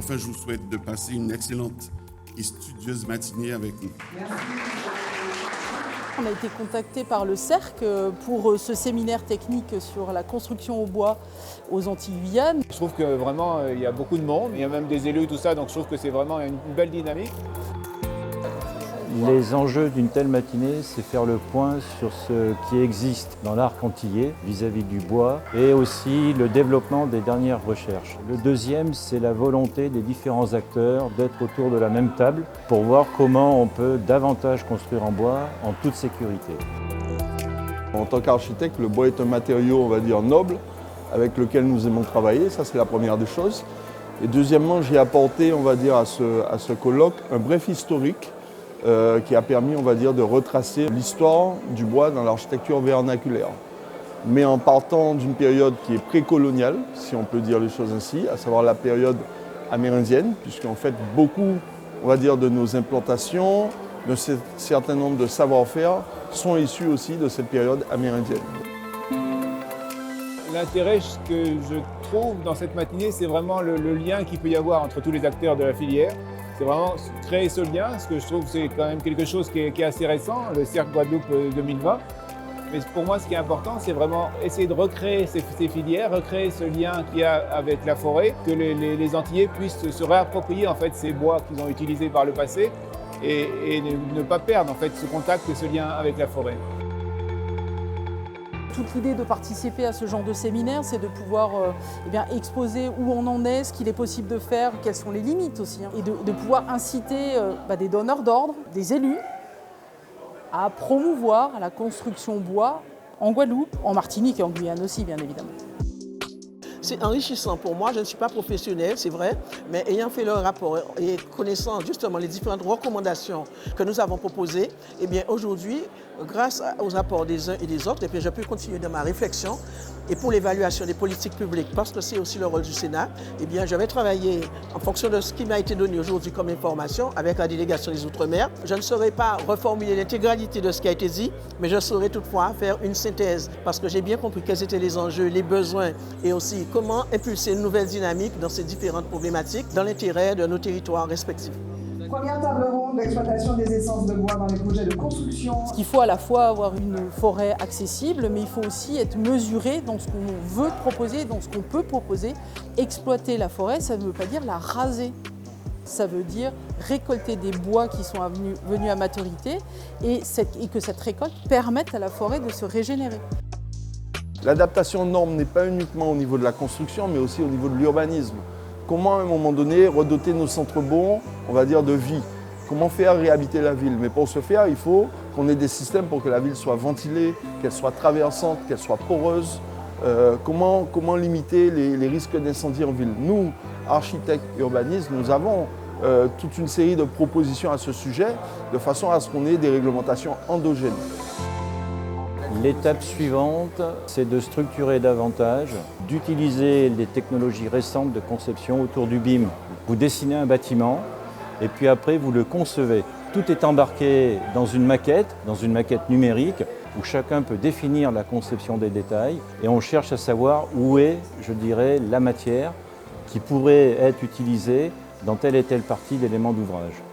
Enfin, je vous souhaite de passer une excellente et studieuse matinée avec nous. Merci. On a été contacté par le CERC pour ce séminaire technique sur la construction au bois aux Antilles-Guyane. Je trouve que vraiment il y a beaucoup de monde, il y a même des élus, tout ça, donc je trouve que c'est vraiment une belle dynamique. Les enjeux d'une telle matinée, c'est faire le point sur ce qui existe dans l'arc antillais vis-à-vis du bois et aussi le développement des dernières recherches. Le deuxième, c'est la volonté des différents acteurs d'être autour de la même table pour voir comment on peut davantage construire en bois en toute sécurité. En tant qu'architecte, le bois est un matériau, on va dire, noble, avec lequel nous aimons travailler, ça c'est la première des choses. Et deuxièmement, j'ai apporté, on va dire, à ce colloque un bref historique qui a permis, on va dire, de retracer l'histoire du bois dans l'architecture vernaculaire. Mais en partant d'une période qui est précoloniale, si on peut dire les choses ainsi, à savoir la période amérindienne, puisqu'en fait beaucoup, on va dire, de nos implantations, de certain nombre de savoir-faire sont issus aussi de cette période amérindienne. L'intérêt que je trouve dans cette matinée, c'est vraiment le lien qu'il peut y avoir entre tous les acteurs de la filière. C'est vraiment créer ce lien, ce que je trouve c'est quand même quelque chose qui est assez récent, le Cercle Guadeloupe 2020. Mais pour moi, ce qui est important, c'est vraiment essayer de recréer ces filières, recréer ce lien qu'il y a avec la forêt, que les Antillais puissent se réapproprier en fait, ces bois qu'ils ont utilisés par le passé et ne pas perdre en fait, ce contact et ce lien avec la forêt. Toute l'idée de participer à ce genre de séminaire, c'est de pouvoir exposer où on en est, ce qu'il est possible de faire, quelles sont les limites aussi, et de pouvoir inciter des donneurs d'ordre, des élus, à promouvoir la construction bois en Guadeloupe, en Martinique et en Guyane aussi, bien évidemment. C'est enrichissant pour moi, je ne suis pas professionnelle, c'est vrai, mais ayant fait le rapport et connaissant justement les différentes recommandations que nous avons proposées, eh bien aujourd'hui, grâce aux apports des uns et des autres, je peux continuer dans ma réflexion. Et pour l'évaluation des politiques publiques, parce que c'est aussi le rôle du Sénat, eh bien je vais travailler en fonction de ce qui m'a été donné aujourd'hui comme information avec la délégation des Outre-mer. Je ne saurais pas reformuler l'intégralité de ce qui a été dit, mais je saurais toutefois faire une synthèse parce que j'ai bien compris quels étaient les enjeux, les besoins et aussi comment impulser une nouvelle dynamique dans ces différentes problématiques dans l'intérêt de nos territoires respectifs. Première table ronde d'exploitation des essences de bois dans les projets de construction. Il faut à la fois avoir une forêt accessible, mais il faut aussi être mesuré dans ce qu'on veut proposer, dans ce qu'on peut proposer. Exploiter la forêt, ça ne veut pas dire la raser. Ça veut dire récolter des bois qui sont venus à maturité et que cette récolte permette à la forêt de se régénérer. L'adaptation aux normes n'est pas uniquement au niveau de la construction, mais aussi au niveau de l'urbanisme. Comment, à un moment donné, redoter nos centres-bourgs, on va dire, de vie? Comment faire réhabiter la ville? Mais pour ce faire, il faut qu'on ait des systèmes pour que la ville soit ventilée, qu'elle soit traversante, qu'elle soit poreuse. Comment limiter les risques d'incendie en ville? Nous, architectes et urbanistes, nous avons toute une série de propositions à ce sujet, de façon à ce qu'on ait des réglementations endogènes. L'étape suivante, c'est de structurer davantage, d'utiliser les technologies récentes de conception autour du BIM. Vous dessinez un bâtiment et puis après vous le concevez. Tout est embarqué dans une maquette numérique où chacun peut définir la conception des détails et on cherche à savoir où est, je dirais, la matière qui pourrait être utilisée dans telle et telle partie d'éléments d'ouvrage.